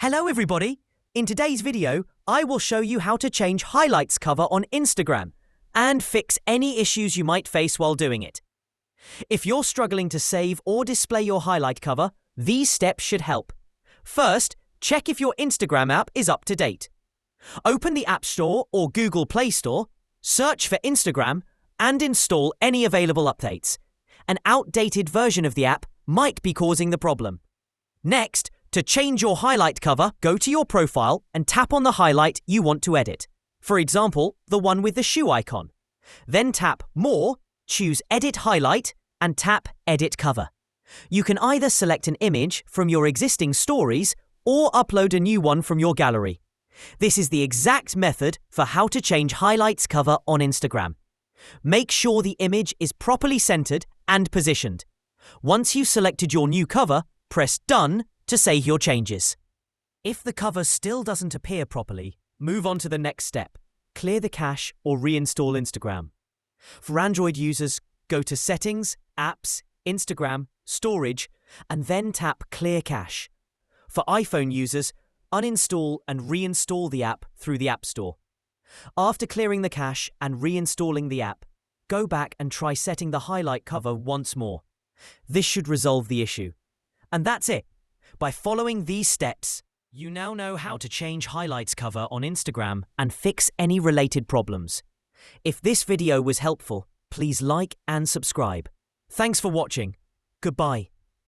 Hello everybody! In today's video, I will show you how to change highlights cover on Instagram and fix any issues you might face while doing it. If you're struggling to save or display your highlight cover, these steps should help. First, check if your Instagram app is up to date. Open the App Store or Google Play Store, search for Instagram, and install any available updates. An outdated version of the app might be causing the problem. Next, to change your highlight cover, go to your profile and tap on the highlight you want to edit. For example, the one with the shoe icon. Then tap More, choose Edit Highlight, and tap Edit Cover. You can either select an image from your existing stories or upload a new one from your gallery. This is the exact method for how to change highlights cover on Instagram. Make sure the image is properly centered and positioned. Once you've selected your new cover, press Done to save your changes. If the cover still doesn't appear properly, move on to the next step. Clear the cache or reinstall Instagram. For Android users, go to Settings, Apps, Instagram, Storage, and then tap Clear Cache. For iPhone users, uninstall and reinstall the app through the App Store. After clearing the cache and reinstalling the app, go back and try setting the highlight cover once more. This should resolve the issue. And that's it. By following these steps, you now know how to change highlights cover on Instagram and fix any related problems. If this video was helpful, please like and subscribe. Thanks for watching. Goodbye.